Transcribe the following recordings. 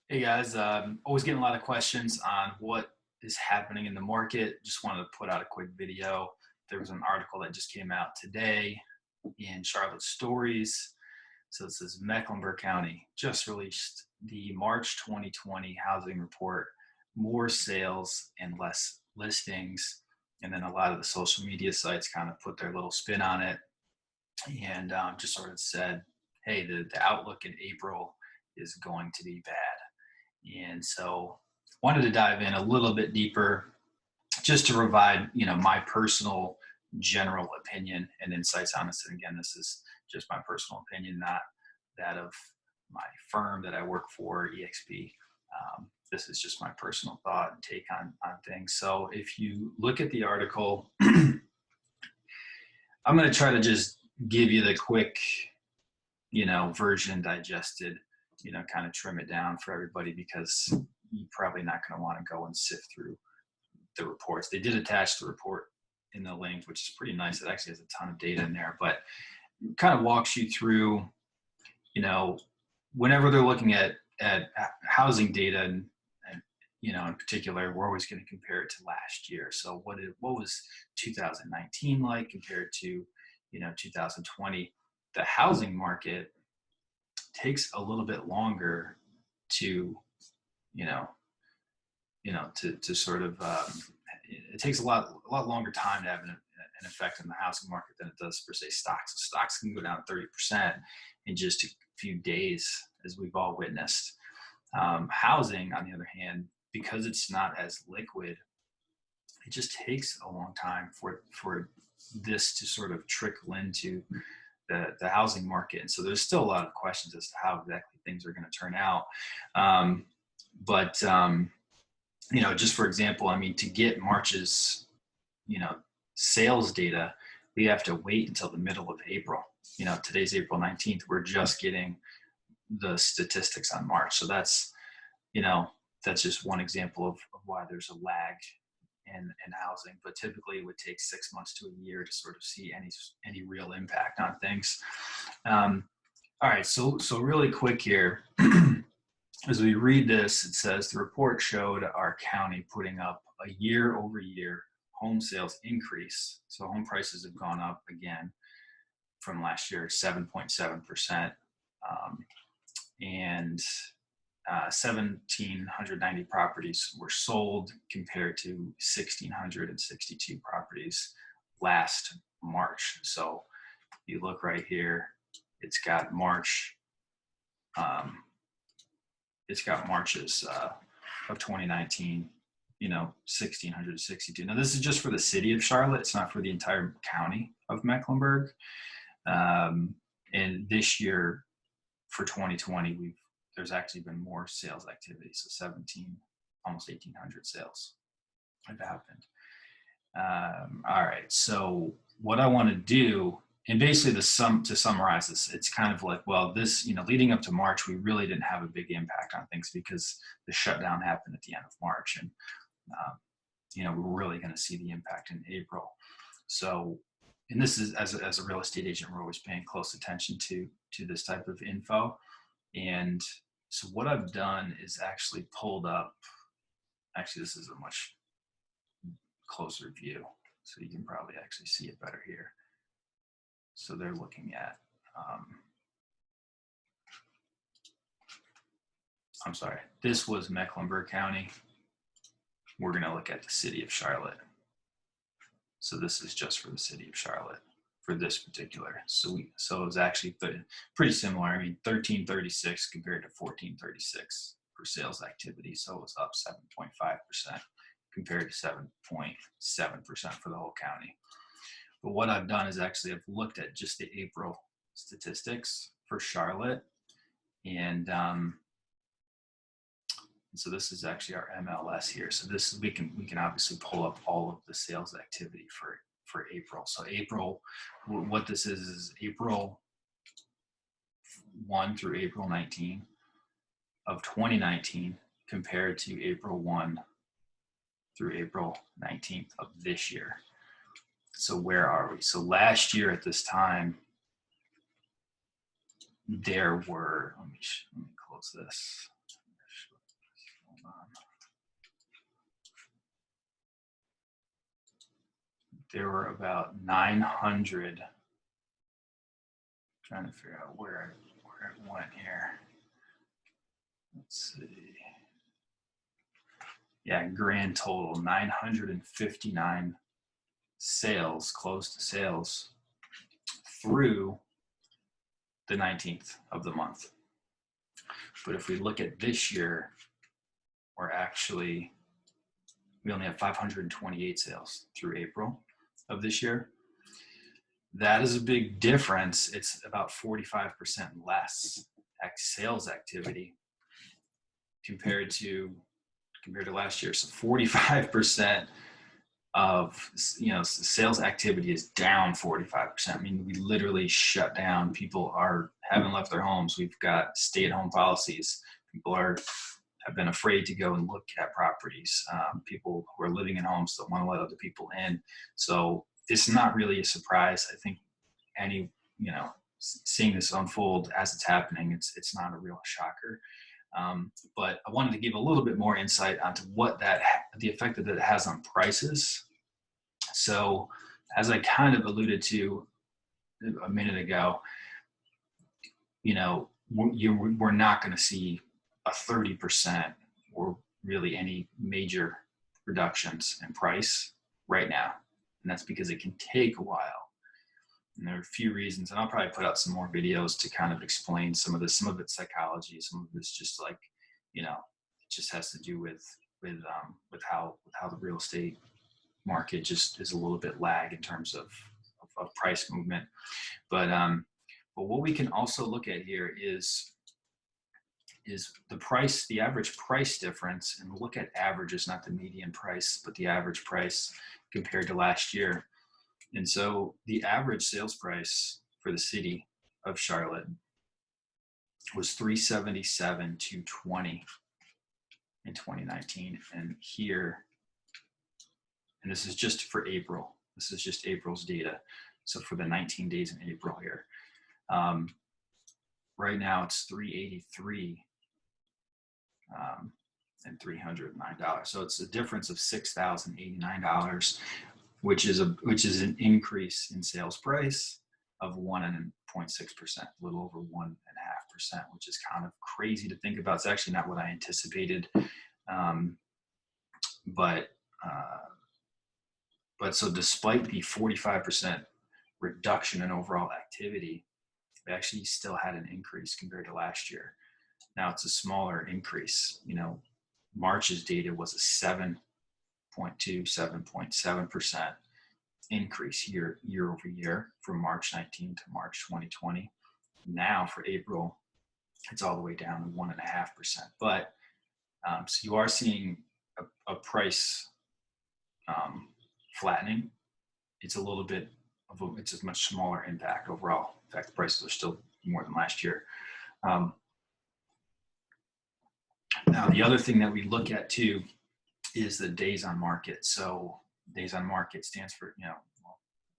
Hey guys, always getting a lot of questions on what is happening in the market. Just wanted to put out a quick video. There was an article that just came out today in Charlotte Stories. So it says Mecklenburg County just released the March 2020 housing report, more sales and less listings. And then a lot of the social media sites kind of put their little spin on it and just sort of said, hey, the outlook in April is going to be bad. And so wanted to dive in a little bit deeper just to provide, my personal general opinion and insights on this. And again, this is just my personal opinion, not that of my firm that I work for, EXP. This is just my personal thought and take on things. So if you look at the article, I'm going to try to just give you the quick, version digested, kind of trim it down for everybody because you're probably not going to want to go and sift through the reports. They did attach the report in the link, which is pretty nice. It actually has a ton of data in there, but kind of walks you through, whenever they're looking at housing data and in particular, we're always going to compare it to last year. So what was 2019 like compared to, 2020? The housing market takes a little bit longer to, to sort of, it takes a lot longer time to have an effect on the housing market than it does per se stocks. So stocks can go down 30% in just a few days, as we've all witnessed. Housing, on the other hand, because it's not as liquid, it just takes a long time for this to sort of trickle into the housing market. And so there's still a lot of questions as to how exactly things are going to turn out. But just for example, to get March's, sales data, we have to wait until the middle of April. Today's April 19th. We're just getting the statistics on March. So that's just one example of why there's a lag in housing, but typically it would take 6 months to a year to sort of see any real impact on things. All right, so really quick here, as we read this, it says the report showed our county putting up a year-over-year home sales increase. So home prices have gone up again from last year, 7.7%, and 1,790 properties were sold compared to 1,662 properties last March. So you look right here, it's got March. It's got Marches of 2019, 1,662. Now this is just for the city of Charlotte. It's not for the entire county of Mecklenburg. And this year, for 2020, there's actually been more sales activity. So almost 1,800 sales have happened. All right. So what I want to do, and basically to summarize this, it's kind of like, well, this, leading up to March, we really didn't have a big impact on things because the shutdown happened at the end of March, and we're really going to see the impact in April. So, and this is as a real estate agent, we're always paying close attention to this type of info. And so what I've done is actually pulled up. Actually, this is a much closer view, so you can probably actually see it better here. So they're looking at, I'm sorry, this was Mecklenburg County. We're going to look at the city of Charlotte. So this is just for the city of Charlotte for this particular. So it was actually pretty similar. 1336 compared to 1436 for sales activity. So it was up 7.5% compared to 7.7% for the whole county. But what I've done is actually I've looked at just the April statistics for Charlotte, and so this is actually our MLS here. So this we can obviously pull up all of the sales activity for April. So April, what this is April 1 through April 19 of 2019 compared to April 1 through April 19th of this year. So where are we? So last year at this time, there were, let me close this. There were about 900. Trying to figure out where it went here. Let's see. Yeah, grand total 959 sales, closed sales through the 19th of the month. But if we look at this year, we only have 528 sales through April of this year. That is a big difference. It's about 45% less sales activity compared to last year. So 45% of sales activity is down 45%. I mean, we literally shut down. People haven't left their homes. We've got stay-at-home policies. People have been afraid to go and look at properties. People who are living in homes don't want to let other people in. So it's not really a surprise. I think seeing this unfold as it's happening, it's not a real shocker. But I wanted to give a little bit more insight onto the effect that it has on prices. So as I kind of alluded to a minute ago, we're not going to see a 30% or really any major reductions in price right now. And that's because it can take a while. And there are a few reasons, and I'll probably put out some more videos to kind of explain some of this. Some of it's psychology, some of it's just like, it just has to do with how the real estate market just is a little bit lag in terms of price movement. But what we can also look at here is the average price difference, and look at averages, not the median price, but the average price compared to last year. And so the average sales price for the city of Charlotte was $377,220 in 2019. And this is just for April. This is just April's data. So for the 19 days in April here, right now it's $383 and $309. So it's a difference of $6,089, which is an increase in sales price of 1.6%, a little over 1.5%, which is kind of crazy to think about. It's actually not what I anticipated, but so despite the 45% reduction in overall activity, we actually still had an increase compared to last year. Now it's a smaller increase. March's data was a 7.7% increase year over year from March 19 to March 2020. Now for April, it's all the way down to 1.5%. But so you are seeing a price flattening. It's a little bit it's a much smaller impact overall. In fact, the prices are still more than last year. Now, the other thing that we look at too is the days on market. So days on market stands for,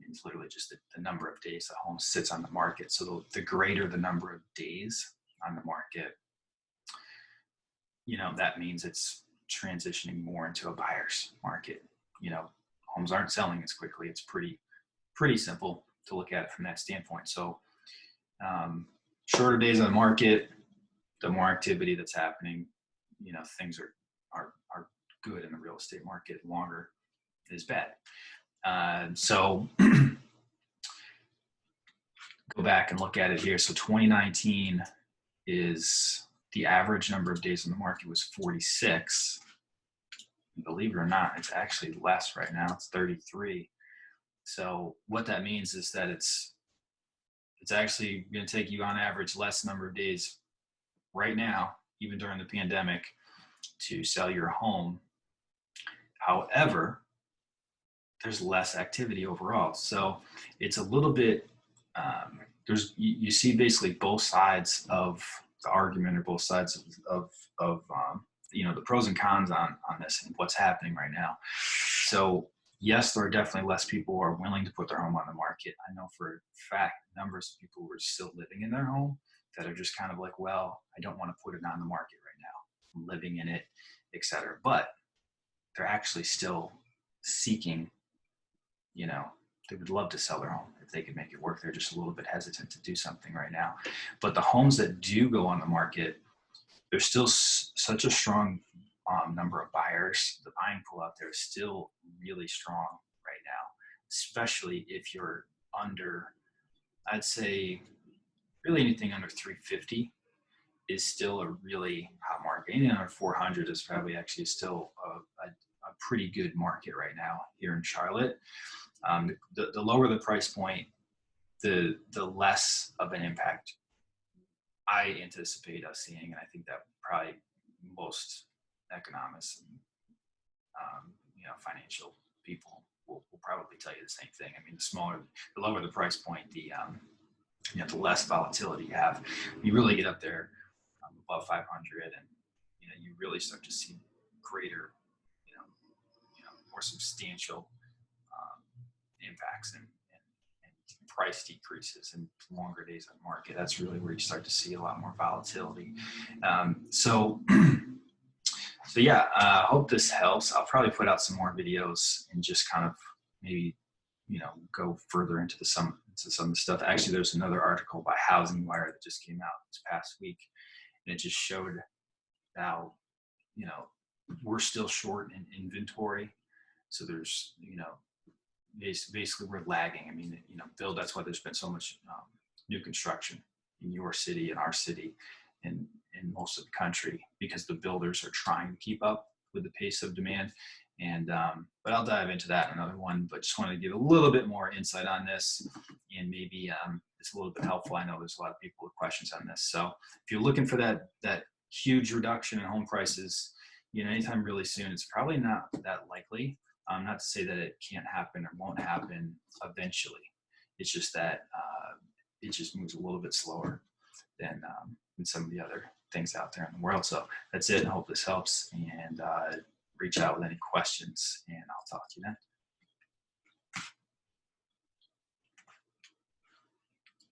it's literally just the number of days a home sits on the market. So the greater the number of days on the market, that means it's transitioning more into a buyer's market. Homes aren't selling as quickly. It's pretty simple to look at it from that standpoint. So shorter days on the market, the more activity that's happening, things are good in the real estate market. Longer is bad. So go back and look at it here. So 2019 is the average number of days on the market was 46. Believe it or not, it's actually less right now. It's 33. So what that means is that it's actually going to take you on average less number of days right now, even during the pandemic, to sell your home. However, there's less activity overall. So it's a little bit, you see basically both sides of the argument, or both sides of the pros and cons on this and what's happening right now. So yes, there are definitely less people who are willing to put their home on the market. I know for a fact numbers of people who are still living in their home that are just kind of like, well, I don't want to put it on the market right now. I'm living in it. etc. But they're actually still seeking, you know, they would love to sell their home if they could make it work. They're just a little bit hesitant to do something right now. But the homes that do go on the market, there's still such a strong number of buyers. The buying pool out there is still really strong right now, especially if you're under, I'd say, really anything under 350 is still a really hot market. Anything under 400 is probably actually still a pretty good market right now here in Charlotte. The lower the price point, the less of an impact I anticipate us seeing, and I think that probably most economists and financial people will probably tell you the same thing. I mean, the lower the price point, the less volatility you have. You really get up there above 500, and you really start to see greater, more substantial impacts and price decreases and longer days on market. That's really where you start to see a lot more volatility. So yeah, hope this helps. I'll probably put out some more videos and just kind of maybe, go further into some of the stuff. Actually, there's another article by Housing Wire that just came out this past week, and it just showed how, we're still short in inventory. So there's, basically we're lagging. I mean, that's why there's been so much new construction in your city, in our city, and in most of the country, because the builders are trying to keep up with the pace of demand. And but I'll dive into that in another one. But just wanted to give a little bit more insight on this, and maybe it's a little bit helpful. I know there's a lot of people with questions on this. So if you're looking for that huge reduction in home prices, anytime really soon, it's probably not that likely. Not to say that it can't happen or won't happen eventually. It's just that it just moves a little bit slower than some of the other things out there in the world. So that's it. I hope this helps, and reach out with any questions, and I'll talk to you then.